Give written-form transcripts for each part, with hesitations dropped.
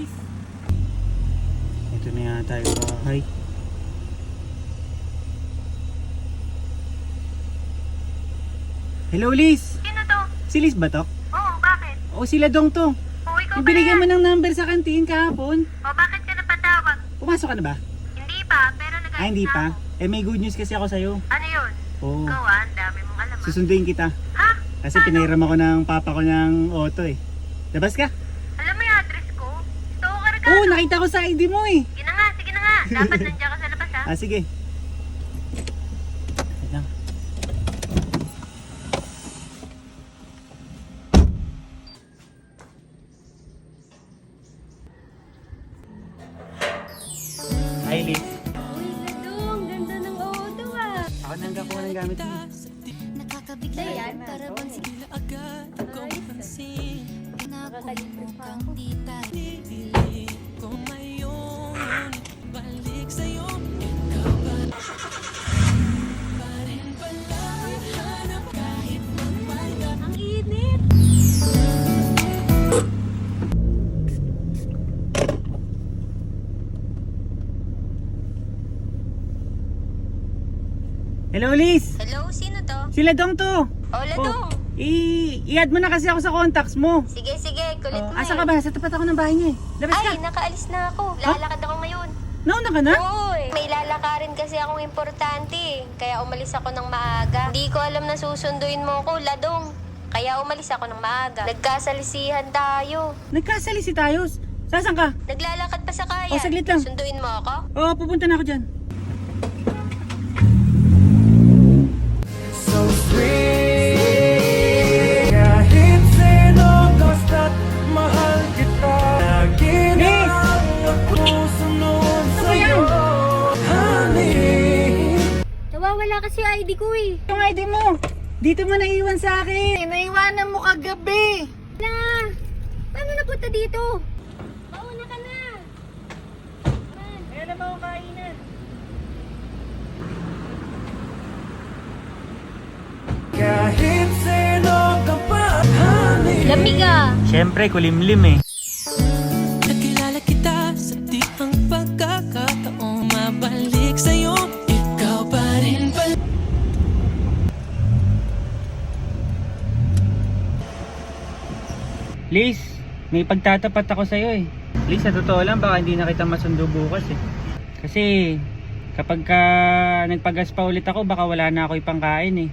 Liz. Ito na yata yung bahay. Hello, Liz. Sino to? Si Liz ba to? Oo, bakit? O sila Dong to. Oo, ikaw Yung pala binigyan mo yan. ng number sa kantin kahapon. O, bakit ka napatawag? Pumasok ka na ba? Hindi pa, pero nag-ayos Hindi na pa. ako. Eh may good news kasi ako sa'yo. Ano yun? Oo. Ikaw ang dami mong alam Susunduin kita. Ha? Kasi pinairam ako ng papa ko ng auto eh. Labas ka? Alam mo yung address ko? Stalker ka. Oo, nakita ko sa ID mo eh. Sige na nga, sige na nga. Dapat nandiyan ka sa labas ha. Ah, sige. Wait lang. Hi, Liz. Uy, Ladong, ganda ng auto ah. Ako nang gakuha ng gamit mo. Nakakabigla yan, para bang sigila agad. Nakakalibre pa ako. Ang init! Hello, Liz. Hello, sino to? Sila Dong to. O, Ladong. I-add mo na kasi ako sa contacts mo. Sige, sige, kulit mo Asa ka ba? Sa tapat ako ng bahay niya eh. Labas ka. Ay, nakaalis na ako. Lalakad ako ngayon. Nauna ka na? Oo, may lalakarin kasi akong importante eh. Kaya umalis ako ng maaga. Hindi ko alam na susunduin mo ko, Ladong. Kaya umalis ako ng maaga. Nagkasalisihan tayo. Nagkasalisi tayo. Saan ka? Naglalakad pa sa kaya. O, saglit lang. Sunduin mo ako? Oo, pupunta na ako dyan. So sweet kahit sino basta't mahal kita lagi na ako sunod sa'yo honey. Nawawala kasi ID ko eh. Yung ID mo. Dito mo naiwan sa akin. Naiwanan mo kagabi. Na! Paano napunta dito? Mauna ka na! Ayan na mga kainan. Kahit sino ka pa honey. Lamig ah! Siyempre, kulimlim eh. Nakilala kita sa tipang pagkakataon mabalik sa'yo, ikaw pa rin pala. Liz, may pagtatapat ako sa'yo eh. Liz, sa totoo lang, baka hindi na kita masundo bukas eh. Kasi, kapag nagpagas pa ulit ako, baka wala na ako ipangkain eh.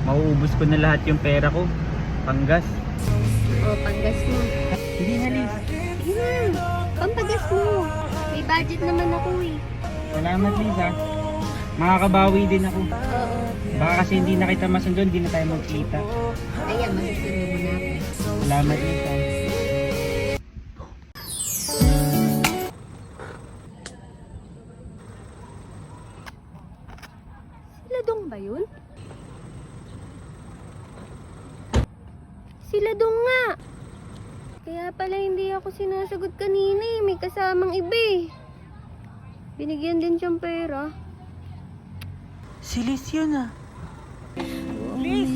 Mauubos ko na lahat yung pera ko. Panggas. O, panggas mo. Hindi na, Liz. Sige na! Pampagas mo! May budget naman ako eh. Salamat, Liz ha. Makakabawi din ako. Oo. Baka kasi hindi na kita masundo, hindi na tayo magkita. Ayan, masusunod mo na ako. Salamat, Liz ha. Ladong ba yun? Si Ladong nga! Kaya pala hindi ako sinasagot kanina eh. May kasamang iba eh. Binigyan din siyang pera. Si Liz yun ah. Liz!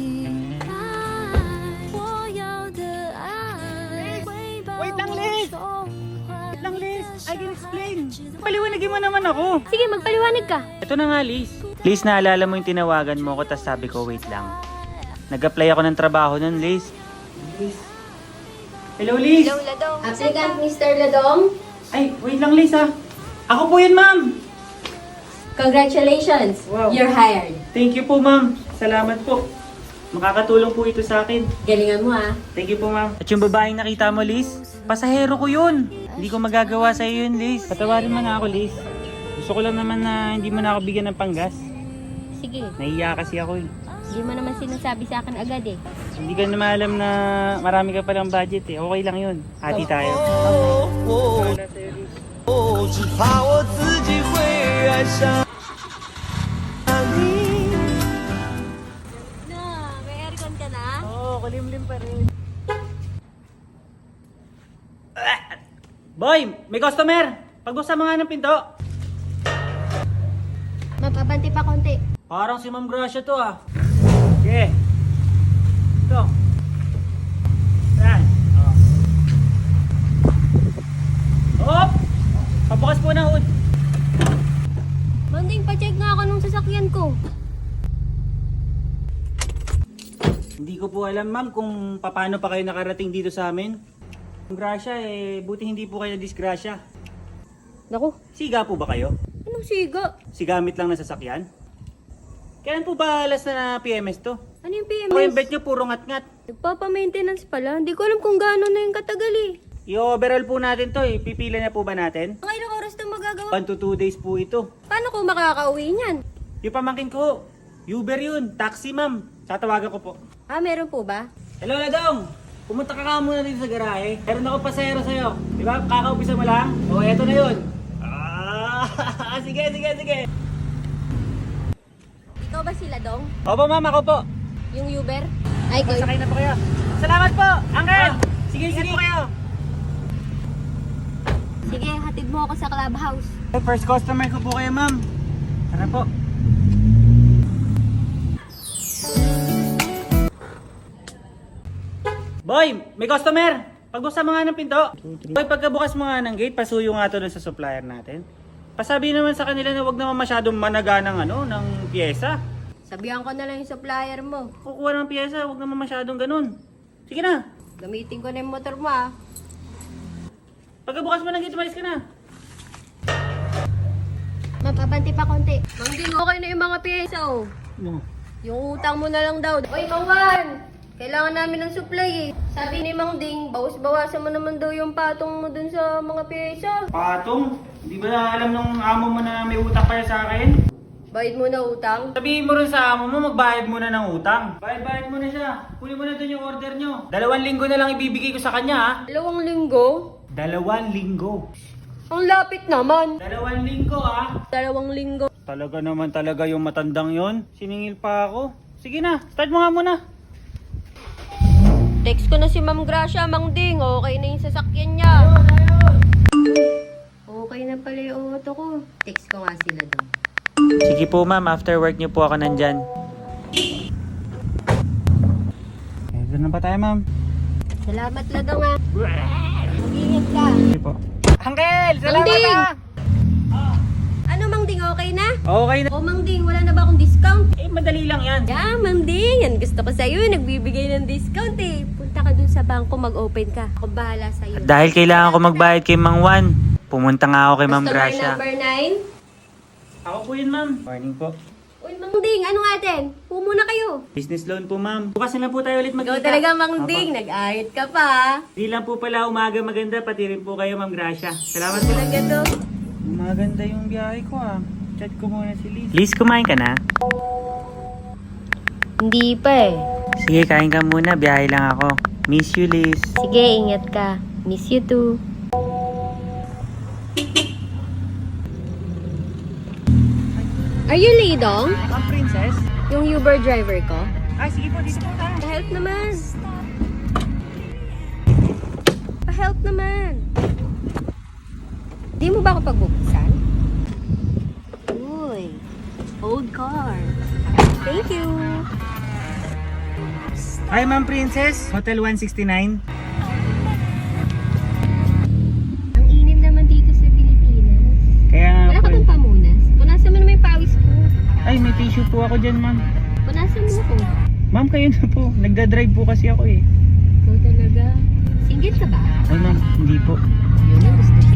Wait lang, Liz! Wait lang, Liz! I can explain. Paliwanagin mo naman ako. Sige, magpaliwanag ka. Ito na nga, Liz. Liz, naalala mo yung tinawagan mo ko, tapos sabi ko, wait lang. Nag-apply ako ng trabaho nun, Liz. Liz. Hello, Liz. Hello, Ladong. Applicant Mr. Ladong, Ay, wait lang, Liz ha. Ako po yun, ma'am. congratulations! Wow. You're hired. Thank you po, ma'am. Salamat po. Makakatulong po ito sa akin. Galingan mo ah. Thank you po, ma'am. At yung babaeng nakita mo, Liz, pasahero ko yun. Hindi ko magagawa sa iyo yun, Liz. Patawarin mo na ako, Liz. Gusto ko lang naman na hindi mo na ako bigyan ng panggas. Sige, Nahiya kasi ako eh. hindi mo naman sinasabi sa akan agad eh. Hindi ka naman alam na marami ka palang budget eh. Okay lang yun. Hati tayo. 只怕我自己会爱上你 Na, may aircon ka na? Oo, kulimlim pa rin. Boy, may customer! Pagbuksan mo nga ng pinto. Mapabanti pa konti. Parang si Ma'am Gracia to ah. Sige. Ito. Yan. Oh. po alam ma'am kung paano pa kayo nakarating dito sa amin. Grasya buti hindi po kayo disgrasya. Naku, Siga po ba kayo? anong siga? Sigamit lang na sasakyan? Kailan po ba last na PMS to? Ano yung Ako yung PMS? bet nyo puro ngat-ngat. Nagpapa-maintenance pala. Hindi ko alam kung gaano na yung katagal eh. I-overall po natin to pipila na po ba natin? Mga ilang oras na magagawa? 1 to 2 days po ito. Paano ko makakauwi niyan? Yung pamangkin ko, Uber yun, taxi ma'am. Tatawagan ko po. Ah, meron po ba? Hello Ladong! Pumunta ka muna dito sa garahe. Meron ako pasahero sa'yo. Di ba? Kakaumpisa mo lang? O, eto na yun. Sige. Ikaw ba sila, Dong? Opo ma'am, ako po. Yung Uber? Ay, ko. Masakay na po kayo. Salamat po, Uncle! Sige po kayo. Sige, hatid mo ako sa clubhouse. First customer ko po kayo ma'am. Tara po. Boy, may customer! Pagbuksan mo nga ng pinto. Boy, pagkabukas mo nga ng gate, pasuyo nga to dun sa supplier natin. Pasabi naman sa kanila na wag naman masyadong managa ng pyesa. Sabihan ko na lang yung supplier mo. Kukuha ng pyesa, wag naman masyadong ganun. Sige na. Gamitin ko na yung motor mo ah. Pagkabukas mo ng gate, umalis ka na. Mapabanti pa konti. Mang Ding, okay na yung mga pyesa oh. No. Yung utang mo na lang daw. Oy, Mang Juan! Kailangan namin ng supply eh. Sabi ni Mang Ding, bawas-bawasan mo naman daw yung patong mo dun sa mga pyesa. Patong? Di ba alam nung amo mo na may utang pa sa akin? Bayad mo na utang. Sabihin mo rin sa amo mo, magbayad muna ng utang. Bayad mo na siya. Kunin mo na dun yung order nyo. 2 linggo na lang ibibigay ko sa kanya ha. 2 linggo? 2 linggo. Ang lapit naman. 2 linggo ha. 2 linggo. Talaga naman talaga yung matandang yon. Siningil pa ako. Sige na, start mo nga muna. Text ko na si Ma'am Gracia, Mang Ding. Okay na yung sasakyan niya. Okay na pala yung auto ko. Text ko nga sila doon. Sige po ma'am, after work niyo po ako nandyan. Doon na ba tayo ma'am? Salamat na daw nga. Mag-ingat ka. Sige po. Uncle! Salamat Mang Ding! ha! Ano, Mang Ding? Okay na? Okay na. O, Mang Ding, wala na ba akong discount? Madali lang yan. Yeah, Mang Ding. Yan gusto ko sa'yo. Nagbibigay ng discount eh. Punta ka dun sa bangko, mag-open ka. Ako bahala sa'yo. Dahil kailangan ko magbayad kay Mang Juan, pumunta nga ako kay Ma'am Customer Gracia. number 9. Ako po yun ma'am. Morning po. Uy, Mang Ding, ano atin? Muna kayo. Business loan po ma'am. Bukas na lang po tayo ulit magkita. Ikaw talaga, Mang Ding. Nag-ahit ka pa. Hindi lang po pala umaga maganda, pati rin po kayo Ma'am Gracia. Salamat po. Talaga to. Maganda yung biyahe ko ah. Chat ko muna si Liz. Liz, kumain ka na? Hindi pa eh. Sige, kain ka muna. Biyahe lang ako. Miss you, Liz. Sige, ingat ka. Miss you too. Are you Lidong? Ma'am Princess? Yung Uber driver ko? Ay, sige po. Dito po tayo. Pa-help naman. Pa-help naman. Di mo ba ako pagbubuksan? Uy. Old car. Thank you. Hi, Ma'am Princess. Hotel 169. Ang inim naman dito sa Pilipinas. Kaya nga Wala po. ka bang pamunas? Punasan mo naman yung pawis ko. Ay, may tissue po ako dyan, ma'am. Punasan mo ko. Ma'am, kayo na po. Nagdadrive po kasi ako eh. Ikaw talaga. Singgit ka ba? Ay, ma'am. Hindi po. Yun ang gusto ko.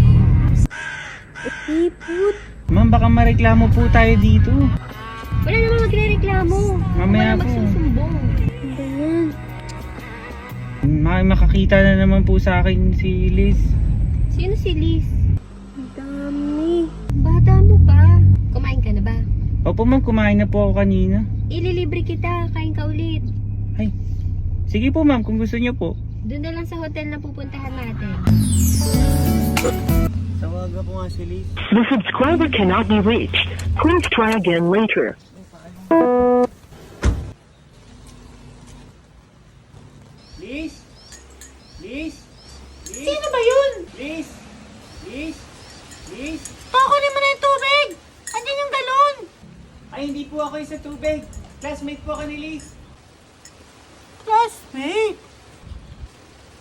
Iput. Ma'am, baka mareklamo po tayo dito. Wala naman magre-reklamo. Mamaya Wala po. magsusumbong. Ano ba yan? Makakita na naman po sa akin si Liz. Sino si Liz? Ang dami. Bata mo pa. Kumain ka na ba? Opo ma'am, kumain na po ako kanina. Ililibre kita. Kain ka ulit. Ay, sige po ma'am, kung gusto niyo po. Doon na lang sa hotel na pupuntahan natin. Tawagan ko nga si Liz. The subscriber cannot be reached. Please try again later. Liz? Liz? Liz? Sino ba yun? Liz? Liz? Liz? Kukunin mo na yung tubig! Andiyan yung galon! Ay, hindi po ako sa tubig. Classmate po ako ni Liz. Classmate?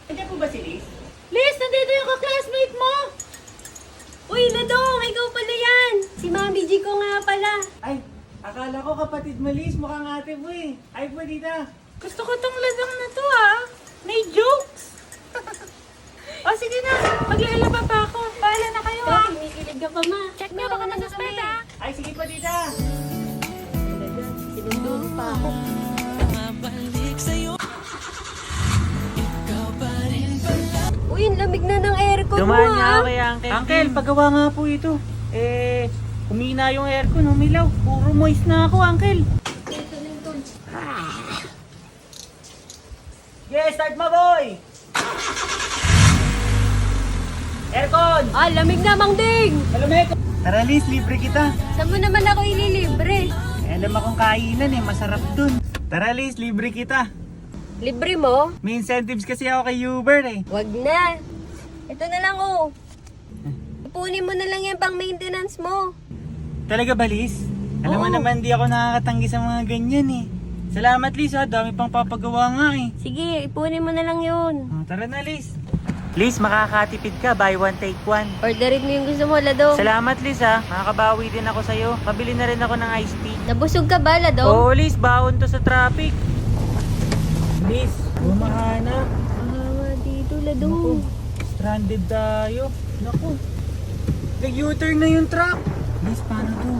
Andiyan po ba si Liz? Liz, nandito yung ka-classmate mo! Uy, Ladong! Ikaw pala yan! Si Mami G ko nga pala. Ay, akala ko kapatid mo Liz. Mukhang ate mo eh. Ay po, dita. Gusto ko tong ladang na to May jokes. O sige na, maglalaba pa ako. Bahala na kayo Kinikilig ka pa, ma. Check niyo, baka masuspend Ay sige pa tita. Sinundun pa ako. Mabalik sa'yo. Ikaw pa rin pala. Uy, ang lamig na ng aircon mo, Dumaan niya ako kay Uncle. Uncle, paggawa nga po ito. Humina yung aircon, umilaw. Puro moist na ako, Uncle. Yes, start mo, boy! Aircon! Lamig na, Mang Ding! Malamig! Tara, Liz, libre kita. Saan mo naman ako ililibre? Alam akong kainan masarap dun. Tara, Liz, libre kita. Libre mo? May incentives kasi ako kay Uber Wag na. Ito na lang, Ipunin mo na lang yan pang maintenance mo. Talaga ba, Liz? Alam mo Oo. naman, di ako nakakatanggi sa mga ganyan Salamat, Liz, dami pang papagawa nga Sige, ipunin mo na lang yun. Tara na, Liz. Liz, makakatipid ka. Buy one, take one. Orderin mo yung gusto mo, Ladong. Salamat, Liz, Makakabawi din ako sa'yo. Pabili na rin ako ng iced tea. Nabusog ka ba, Ladong? Oo, Liz, baon to sa traffic. Liz, bumahana. Awa dito, Ladong. Stranded tayo. Naku. Nag-U-turn na yung truck. Liz, paano to?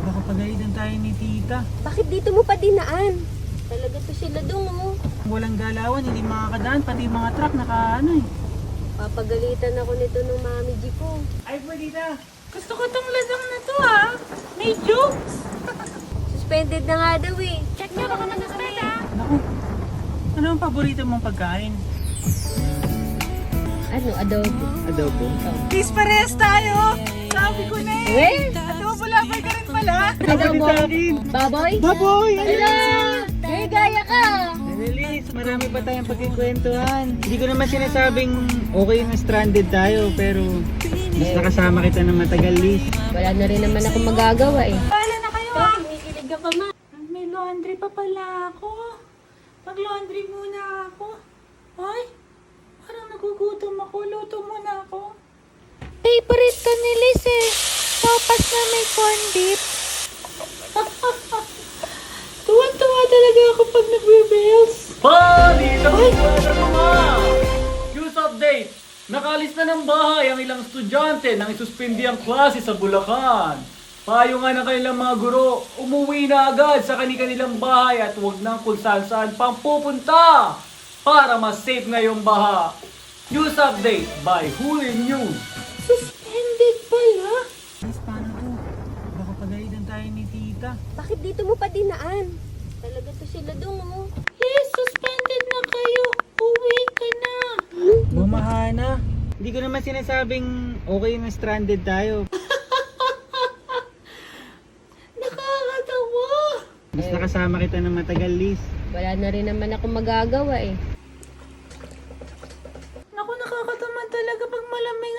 Baka pagalitan tayo ni tita. Bakit dito mo pa dinaan? Talaga to si Ladong, Walang galawan, hindi makakadaan. Pati yung mga truck Papagalitan ako nito ng mami G ko. Ay, pwedita. Gusto ko tong ladang na to, May jokes. Suspended na nga daw, Check niyo, baka masuspend Naku. Ano ang paborito mong pagkain? Ano, adobo? Adobo. Please, parehas tayo! Sabi ko na Adobo labay ka rin pala! Adobo. Sa akin. Baboy? Baboy! Hello! Hey, gaya ka! Annalise, marami pa tayong pagkikwentuhan. Hindi ko naman sinasabing okay na stranded tayo, pero mas nakasama kita ng matagal, Liz. Wala na rin naman ako magagawa, Bahala na kayo Kinikilig ka pa, ma. May laundry pa pala ako. Mag-laundry muna ako. Ay, parang nagugutom ako. Luto muna ako. Favorite to ni Liz Sopas na may corn beef. Tuwan-tuwa talaga ako pag nagbe-bells. Palito! News update! Nakalis na ng bahay ang ilang estudyante nang isuspindi ang klase sa Bulacan. Payo nga ng kanilang mga guro, umuwi na agad sa kanilang bahay at huwag nang kung saan pang pupunta para mas safe ngayong baha. News update by Huli News. Suspended pala? Miss, paano to? Baka pagalitan tayo ni tita. Bakit dito mo pa dinaan? Talaga to si Ladong, Yes, suspended na kayo. Uwi ka na. Bumahana. Hindi ko naman sinasabing okay na stranded tayo. Nakakatawa. Mas nakasama kita ng matagal, Liz. Wala na rin naman ako magagawa, Naku, nakakatamad talaga pag malamig,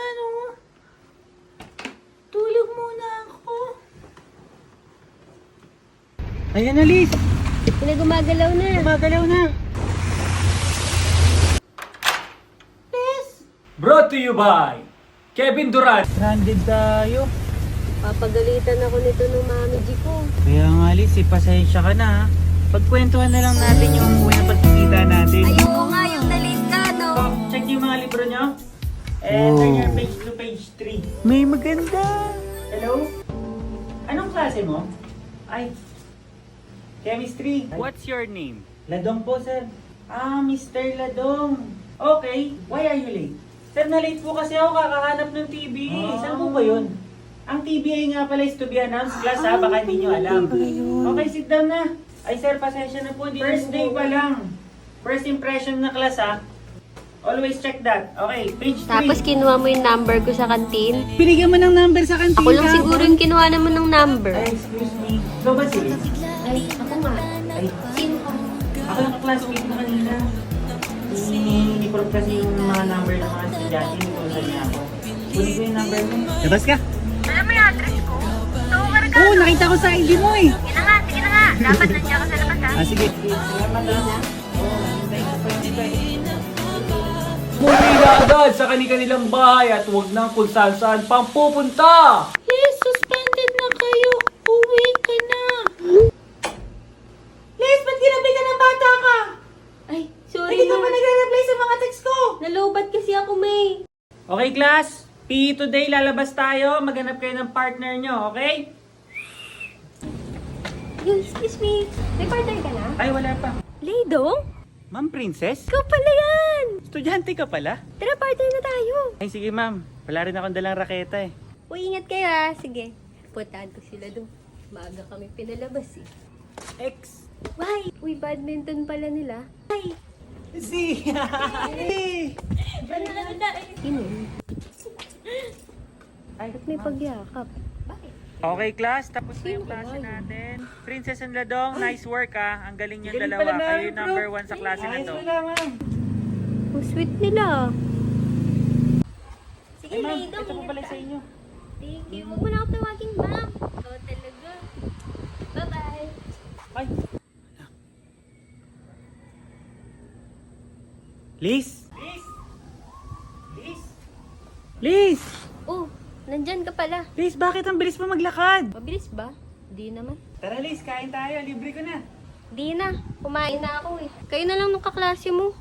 Tulog muna ako. Ayan na, Liz. Pinagumagalaw na. Gumagalaw na. Brought to you by Kevin Durant. Stranded tayo. Papagalitan ako nito ng mami G ko. Kaya nga, Liz, pasensya ka na. Pagkwentuhan na lang natin yung unang pagkikita natin. Ayoko nga, yung nalit ka, no? So, check yung mga libro nyo. And turn your page to page 3. May maganda. Hello? Anong klase mo? Ay, chemistry. What's your name? Ladong po, sir. Mr. Ladong. Okay, why are you late? Sir, na-late po kasi ako kakahanap ng TBA. Saan po ba yun? Ang TBA nga pala is to be announced class baka hindi nyo alam. Okay, sit down na. Ay sir, pasensya na po. First day pa lang. First impression na class Always check that. Okay, page 3. Tapos kinuha mo yung number ko sa kantin. Binigyan mo ng number sa kantina. Ako lang siguro yung kinuha naman ng number. Ay, excuse me. Ikaw ba si Liz? Ay, ako nga. Ay, Sino ka? ako yung classmate mo kanina. Ni-prove kasi yung mga number ng mga estudyante. Inutusan niya ako. Kunin ko yung number mo. Labas ka? Alam mo yung address ko? Tawa ka rin Oo, nakita ko sa ID mo Sige na nga. Dapat nandiyan ka sa labas sige. Salamat Umuwi na agad sa kanilang bahay at huwag nang kung saan pang pupunta. Yes, suspended na kayo. Uwi ka na. Liz, ba't ginabi ka ng bata ka? Nalobat kasi ako, May. Okay, class. PE today, lalabas tayo. Maghanap kayo ng partner nyo, okay? Excuse me. May partner ka na? Ay, wala pa. Lidong? Ma'am Princess? Ikaw pala yan! Estudyante ka pala? Tara, partner na tayo. Ay, sige ma'am. Wala rin akong dalang raketa eh. Uy, ingat kayo ha. Sige. Puntahan ko sila doon. Maaga kami pinalabas eh. X. Why? Uy, badminton pala nila. Ay! Si! Sino? Ay, Ba't may pagyakap? okay, class. Tapos na yung Sino ba klase yun? natin. Princess and Ladong, nice work ah. Ang galing yung Galing dalawa. pala namin, Kayo yung bro. Eh, number 1 sa klase na to. Ang sweet nila. Sige, Ay, ma'am, Lidong. ito po pala ingat sa ka. inyo. Thank you. Huwag mo na ako tawagin, ma'am. Oo, talaga. Bye-bye. Ay. Liz? Liz? Liz? Liz? Oh, nandyan ka pala. Liz, bakit ang bilis mo maglakad? Mabilis ba? Di naman. Tara Liz, kain tayo. Libre ko na. Di na. Kumain na ako eh. Kayo na lang nung kaklase mo.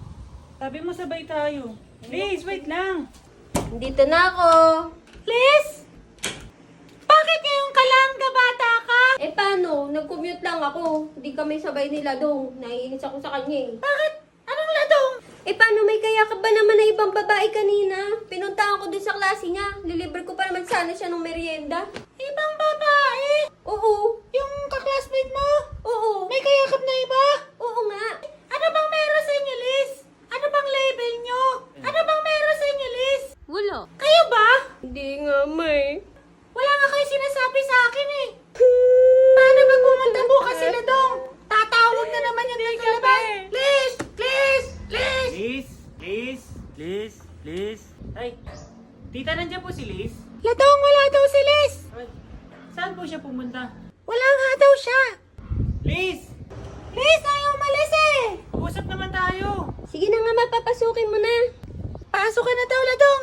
Sabi mo sabay tayo. Liz, wait lang. Dito na ako. Liz! Bakit ngayon ka lang? Gabata ka? Eh paano? Nag-commute lang ako. Hindi kami sabay nila dong. Naiinis ako sa kanya eh. Bakit? Anong ladong? Eh paano may kaya ka ba naman na ibang babae kanina? Pinuntahan ko dun sa klase niya. Lilibre ko pa naman sana siya ng merienda. Ibang babae? Oo. Yung kaklasmate mo? Oo. May kayakap na iba? Oo nga. Ano bang meron sa inyo, Liz? Ano bang label nyo? Ano bang meron sa inyo, Liz? Wala. Kayo ba? Hindi nga, May. Wala nga kayo sinasabi sa akin eh. Paano ba pumunta bukas sila dong? Tatawag na naman yung tagalabas. Liz! Liz! Liz! Liz! Liz! Liz! Liz! Ay, tita, nandiyan po si Liz? Ladong, wala daw si Liz! Ay, saan po siya pumunta? Wala nga daw siya. Liz! Liz, ayaw umalis eh! Usap naman tayo. Sige na nga, mapapasukin mo na. Pasok ka na daw, Ladong!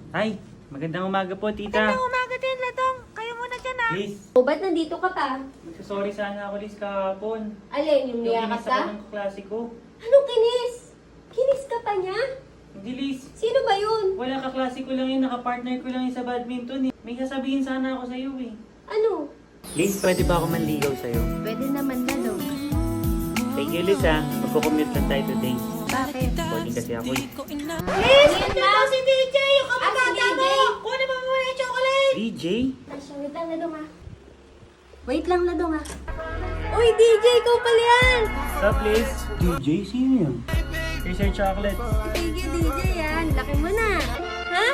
Ay, magandang umaga po, tita. Magandang umaga din, Ladong. Kayo muna dyan, ha? Liz, O, ba't nandito ka pa? magsasorry sana ako, Liz, kahapon. Alin, yung niyakas Kinis ako ka? ng klase ko. Anong kinis? Kinis ka pa niya? Hindi, Liz. Sino ba yun? Wala kaklase ko lang yun, nakapartner ko lang yun sa badminton eh. May sasabihin sana ako sa'yo eh. Ano? Liz, pwede ba ako manligaw sa'yo? Pwede naman na, no? Thank you, Liz, ha. Magkukommute lang tayo today. Bakit? Pwede kasi ako eh. Liz! Si DJ! Yung kabagata mo! Kunin mo muna yung chocolate! DJ? Asya, wait lang, Ladong ha. Wait lang, Ladong ha. Uy, DJ, ikaw pala yan! What's up, Liz? DJ? Sino yun? Here's your chocolate. Thank you, DJ yan. Laki mo na. Ha?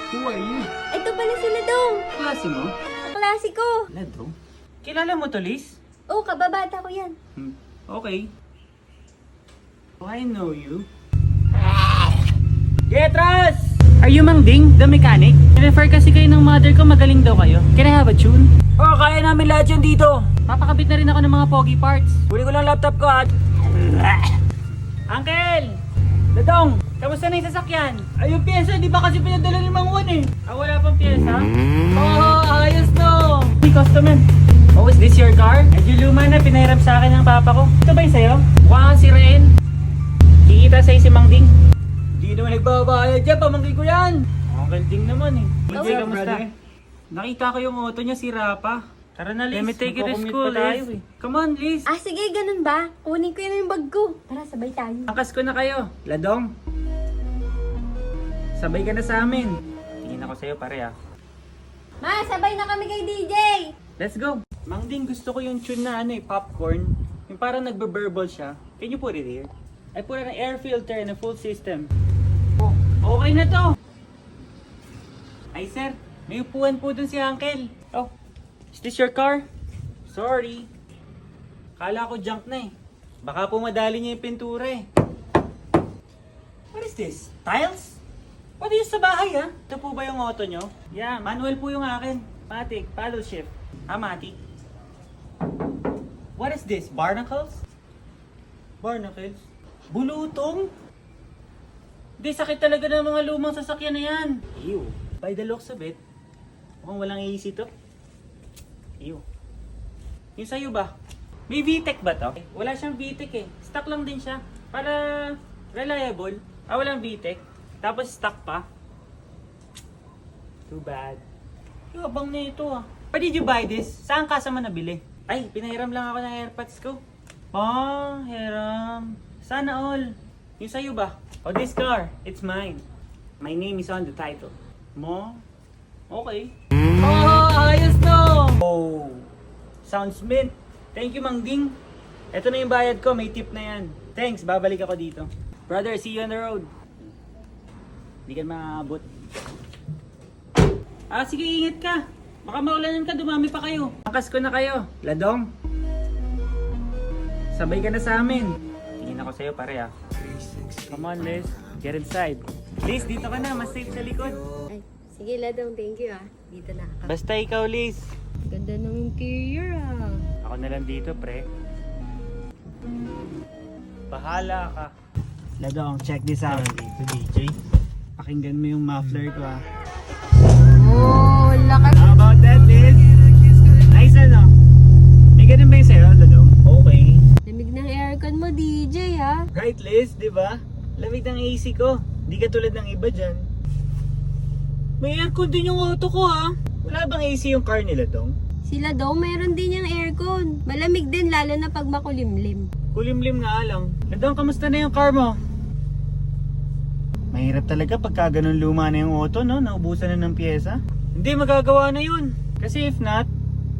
Who are you? Ito pala si Ladong. Klase mo? Kaklase ko. Ladong? Kilala mo to, Liz? Oh, kababata ko yan. Okay. Oh, I know you. Getras! Are you Mang Ding, the mechanic? Refer kasi kayo ng mother ko, magaling daw kayo. Can I have a tune? Oh, kaya namin lahat yan dito. Papakabit na rin ako ng mga pogi parts. Huli ko lang laptop ko at... Uncle! Ladong! Kamusta na yung sasakyan? Ay, yung pyesa, di ba kasi pinadala ni Mang Juan eh? Ah, wala pang pyesa? Oh, ayos no! Hey, customer. Oh, is this your car? Medyo luma na, pinahiram sa akin ng papa ko. Ito ba yung sa'yo? Wow, si Ren. Kikita sa'yo si Mang Ding. Hindi naman nagbabayad dyan, pamangkin ko yan. Uncle Ding naman eh. DJ, kamusta? Nakita ko yung auto niya, si Rapa. Tara na, Liz. Let me take you to school, Liz. Come on, Liz. Ah, sige, ganun ba? Kunin ko yun yung bag ko. Tara, sabay tayo. Angkas ko na kayo. Ladong. Sabay ka na sa amin. Tingin ako sa'yo, pare ah. Ma, sabay na kami kay DJ. Let's go. Mang Ding, gusto ko yung tune na popcorn. Yung parang nagbe-burble siya. Can you put it here? I put an air filter and a full system. Oh, okay na to. Ay sir, may upuan po dun si Uncle. Oh, is this your car? Sorry. Kala ko junk na eh. Baka po madali niya yung pintura eh. What is this? Tiles? What is sa bahay ha? Ito po ba yung auto nyo? Yeah, manual po yung akin. Matic, paddle shift. Matic. What is this? Barnacles? Barnacles? Bulutong? Hindi, sakit talaga ng mga lumang sasakyan na yan. Ew. By the looks of it, mukhang walang easy to. Ew. Yung sa'yo ba? May VTEC ba to? Wala siyang VTEC eh. Stock lang din siya. Para reliable. Walang VTEC. Tapos stock pa. Too bad. Abang na ito ah. Where did you buy this? Saan ka mo nabili? Ay, pinahiram lang ako ng AirPods ko. Oh, hiram. Sana all. Yung sa'yo ba? Oh, this car. It's mine. My name is on the title. Mo? Okay. Oh, ayos no! Oh, sounds mint. Thank you, Mang Ding. Ito na yung bayad ko. May tip na yan. Thanks, babalik ako dito. Brother, see you on the road. Hindi ka maabot. Sige, ingat ka. Baka maulanan ka, dumami pa kayo. Angkas ko na kayo. Ladong. Sabay ka na sa amin. Tingin ako sa'yo, pare ah. Come on, Liz. Get inside. Liz, dito ka na. Mas safe sa likod. Ay, sige Ladong, thank you Dito na. Basta ikaw, Liz. Ganda ng interior Ako na lang dito, pre. Bahala ka. Ladong, check this out. Dito, DJ. Pakinggan mo yung muffler ko ah. Oh, lakas. How about that, Liz? Nice ano? May ganun ba yung sa'yo, Ladong? Okay. Lamig ng aircon mo, DJ Right, Liz, di ba? Lamig ng AC ko. Di ka tulad ng iba dyan. May aircon din yung auto ko ha. Wala bang AC yung car nila, Dong? Sila daw, mayroon din yung aircon. Malamig din, lalo na pag makulimlim. Kulimlim nga lang. Ladong, kamusta na yung car mo? Mahirap talaga pagka ganun luma na yung auto, no? Naubusan na ng pyesa. Hindi, magagawa na yun. Kasi if not,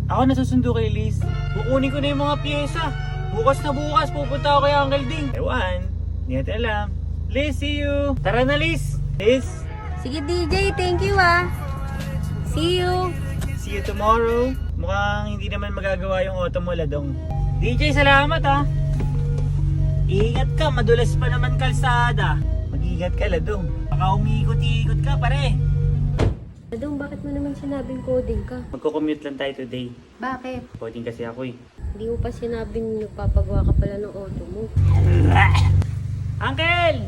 ako nasusundo kay Liz. Kukunin ko na yung mga pyesa. Bukas na bukas, pupunta ako kay Uncle Ding. Ewan, hindi natin alam. Liz, see you! Tara na, Liz! Liz, Sige DJ, thank you See you. see you tomorrow. Mukhang hindi naman magagawa yung auto mo, Ladong. DJ, salamat ha! Ingat ka, madulas pa naman kalsada. Mag-ingat ka, Ladong. Baka umiikot-ikot ka, pare. Ladong, bakit mo naman sinabing coding ka? Magko-commute lang tayo today. Bakit? Coding kasi ako eh. Hindi mo pa sinabing nagpapagawa ka pala ng auto mo. Uncle!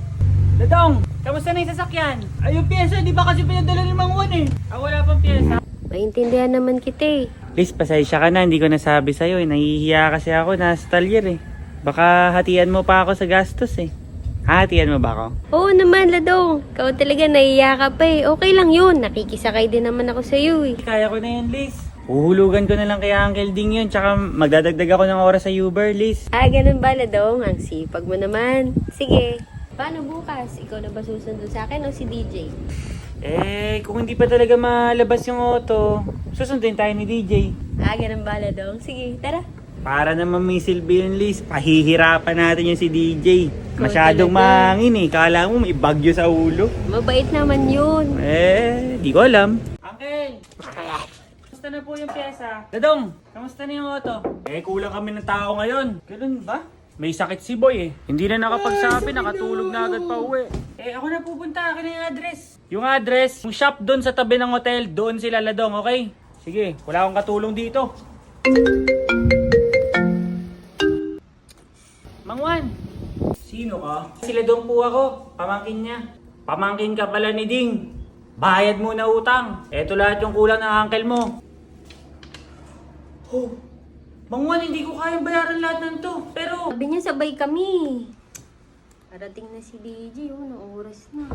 Ladong! Kamusta na yung sasakyan? Ay, yung pyesa, di ba kasi pinadala ni Mang Juan eh? Wala pang pyesa. Maintindihan naman kita Please, pasensya ka na. Hindi ko nasabi sa'yo eh. Nahihiya kasi ako. Nasa talyer eh. Baka hatian mo pa ako sa gastos eh. Hatian mo ba ako? Oo naman, Ladong. Ikaw talaga nahiya ka pa Okay lang yun. Nakikisakay din naman ako sa'yo Kaya ko na yun, Liz. Uhulugan ko na lang kay Uncle Ding yun. Tsaka magdadagdag ako ng oras sa Uber, Liz. Ganun ba, Ladong? Ang sipag mo naman. Sige. Paano bukas? Ikaw na ba susundo sa akin o si DJ? Kung hindi pa talaga malabas yung auto, susundin tayo ni DJ. Ganun ba, Ladong? Sige, tara. Para naman may silbi yun, Liz. Pahihirapan natin yung si DJ. Masyadong talaga. mangin eh. Kala mo may bagyo sa ulo. Mabait naman yun. Di ko alam. Uncle! Kamusta na po yung pyesa? Dadong, kamusta na yung auto? Kulang kami ng tao ngayon. Ganun ba? May sakit si Boy eh. Hindi na nakapagsabi, nakatulog na agad pa uwi. Ako na pupunta, akin na yung address. Yung address, yung shop doon sa tabi ng hotel, doon sila Ladong, okay? Sige, wala akong katulong dito. Mang Juan, sino ka? Si Ladong po ako, pamangkin niya. Pamangkin ka pala ni Ding. Bayad mo na utang. Eto lahat yung kulang ng uncle mo. Mang Juan, hindi ko kayang bayaran lahat ng to. Pero... Sabi niya sabay kami. Parating na si DJ, na oras na.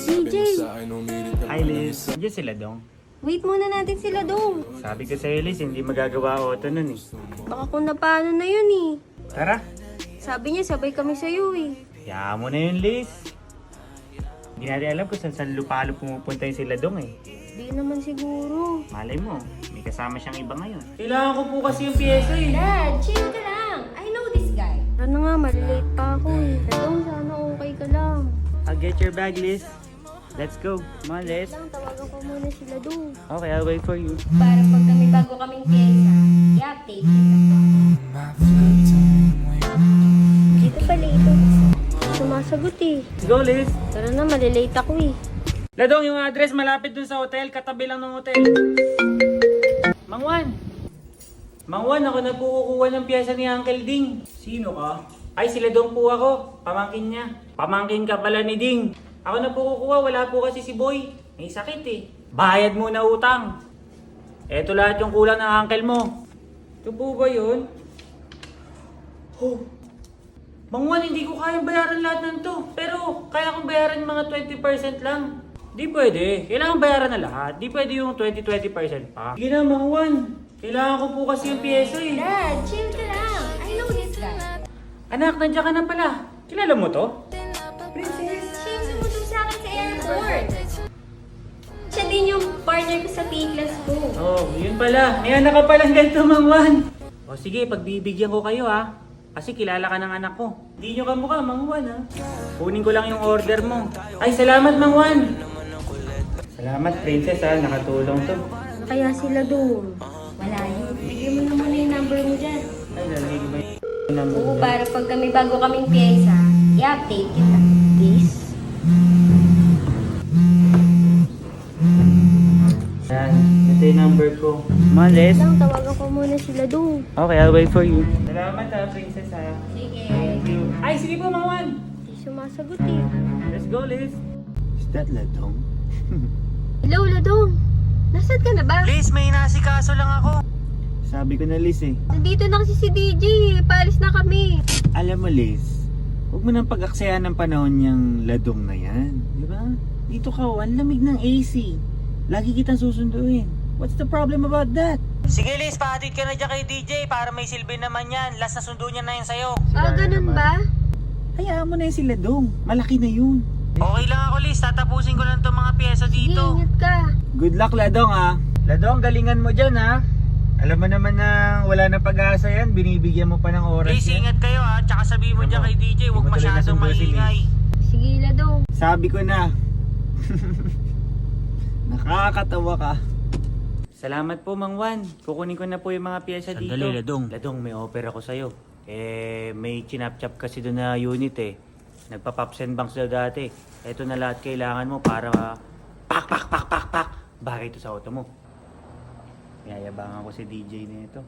DJ! Hi Liz. Diyan sila Dong. Wait muna natin sila Dong. Sabi ko sa'yo Liz, hindi magagawa auto nun eh. Baka kung napaano na yun Tara. Sabi niya sabay kami sa'yo Kaya mo na yun Liz. Hindi natin alam kung saan lupalo pumupunta yung sila Dong eh. Di naman siguro. Malay mo, may kasama siyang iba ngayon. Kailangan ko po kasi yung pyesa eh. Dad, chill ka lang. I know this guy. Ano nga, malilate pa ako Dong, sana okay ka lang. I'll get your bag Liz. Let's go. Come on Liz. Lang, tawagan ko muna sila Dong. Okay, I'll wait for you. Para pag kami bago kaming pyesa, i-update kita. Dito pala ito. Sumasagot Let's go Liz. Tara na, malilate ako Ladong, yung address malapit dun sa hotel, katabi lang ng hotel. Mang Juan! Mang Juan, ako na po kukuha ng pyesa ni Uncle Ding. Sino ka? Ay, si Ladong po ako. Pamangkin niya. Pamangkin ka pala ni Ding. Ako na po kukuha, wala po kasi si Boy. May sakit eh. Bayad mo na utang. Eto lahat yung kulang ng uncle mo. Ito po ba yun? Mang Juan, hindi ko kayang bayaran lahat ng to. Pero kaya kong bayaran mga 20% lang. Di pwede. Kailangan bayaran na lahat. Di pwede yung 20% pa. Sige na, Mang Juan. Kailangan ko po kasi yung piyeso eh. Dad, chill ka lang. I know this guy. Anak, nandiyan ka na pala. Kilala mo to? Princess, siya yung sumutong sa akin sa airport. Siya din yung partner ko sa P-class ko. Oh, yun pala. May anak ka palang ganito, Mang Juan. O sige, pagbibigyan ko kayo ha. Kasi kilala ka ng anak ko. Hindi nyo kamukha, Mang Juan ha. Kunin ko lang yung order mo. Ay, salamat, Mang Juan. Salamat, Princess ha. Nakatulong to. Kaya sila doon. Wala yun. Bigyan mo na muna yung number mo dyan. Ay, lalagay ko ba yung number Oo, mo? para pag kami bago kaming pyesa, i-update kita. Please? Yan, ito yung number ko. Malis. Lang, tawagan ko muna sila doon. Okay, I'll wait for you. Salamat ha, Princess ha. Sige. Thank you. Ay, sige po, Mang Juan. Hindi sumasagot eh. Let's go, Liz. Is that Ladong? Hello, Ladong. Nasaan ka na ba? Liz, may nasikaso lang ako. Sabi ko na, Liz eh. Nandito na kasi si DJ. Paalis na kami. Alam mo, Liz, huwag mo nang pag-aksaya ng panahon niyang ladong na yan. Di ba? Dito ka, ang lamig ng AC. Lagi kitang susunduin. What's the problem about that? Sige, Liz, pahatid ka na dyan kay DJ para may silbi naman yan. Last na sundo niya na yun sa'yo. Ganun ba? Hayaan mo na yung si Ladong. Malaki na yun. Okay lang ako, Liz. Tatapusin ko lang itong mga pyesa Sige, dito. ingat ka. Good luck, Ladong, ha? Ladong, galingan mo dyan, ha? Alam mo naman na wala na pag-asa yan. Binibigyan mo pa ng oras Liz, yan. ingat kayo ha. Tsaka sabihin mo dyan kay DJ, huwag Hindi mo tuloy masyadong nasundo si maingay. Sige, Ladong. Sabi ko na. Nakakatawa ka. Salamat po, Mang Juan. Kukunin ko na po yung mga pyesa dito. Sandali, Ladong. Ladong, may offer ako sa'yo. May chinap-chap kasi doon na unit eh. Nagpa-pops and banks daw dati. Ito na lahat kailangan mo para pak. Bakit ito sa auto mo? Yayabangan ko si DJ na ito.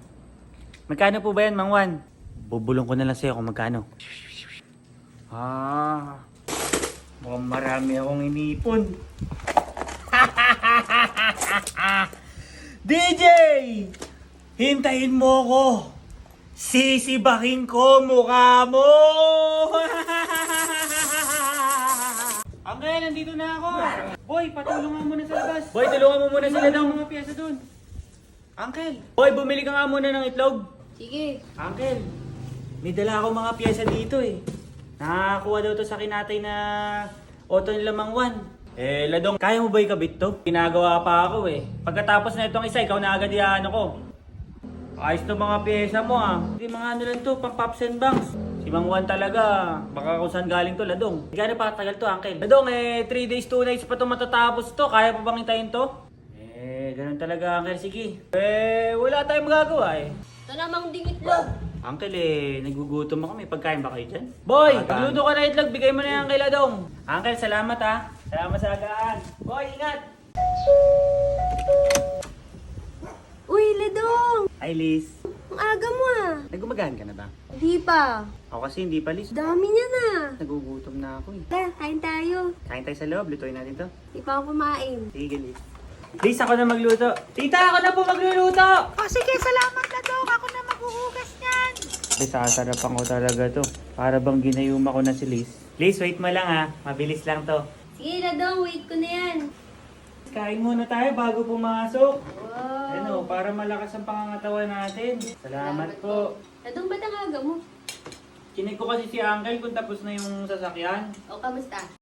Magkano po ba yan, Mang Juan? Bubulong ko na lang sa'yo kung magkano. Mukhang marami akong inipon. DJ! Hintayin mo ko! Sisibahin ko mukha mo! Uncle, nandito na ako! Boy, patulungan mo na sa labas! Boy, tulungan mo muna sila daw mga piyesa dun! Uncle! Boy, bumili ka nga muna ng itlog! Sige. Uncle, may dala akong mga piyesa dito eh. Nakakuha daw to sa kinatay na auto nila Mang Juan. Ladong, kaya mo ba ikabit to? Ginagawa pa ako eh. Pagkatapos na itong isa, ikaw na agad ano ko. Ayos to mga pyesa mo ah. Hindi mga ano lang to, pang pops and banks. Si Mang Juan talaga, baka kung saan galing to, Ladong. Gano'n pa katagal to, Uncle? Ladong, 3 days, 2 nights pa to matatapos to. Kaya pa bang hintayin to? Ganun talaga, Uncle. Sige. Wala tayong magagawa eh. Ito namang dingitlog. Uncle nagugutom ako. May pagkain ba kayo dyan? Boy, pagluto ka na itlog, bigay mo na yan kay Ladong. Uncle, salamat ha. Salamat sa agaan. Boy, ingat! Uy, Ladong! Hi, Liz. Ang aga mo ah. Nagumagahan ka na ba? Hindi pa. Ako kasi hindi pa, Liz. Dami niya na. Nagugutom na ako eh. Tara, kain tayo. Kain tayo sa loob, lutuin natin to. Di pa ako kumain. Sige, Liz. Liz, ako na magluto. Tita, ako na po magluluto! Sige, salamat na dong. Ako na maghuhugas niyan. Sasarapan ko talaga to. Para bang ginayuma ko na si Liz. Liz, wait mo lang ha. Mabilis lang to. Sige, Ladong. Wait ko na yan. Kain muna tayo bago pumasok. Wow. Ano, para malakas ang pangangatawan natin. Salamat po. Ladong, ba't ang aga mo? Chinig ko kasi si Uncle kung tapos na yung sasakyan. O, kamusta?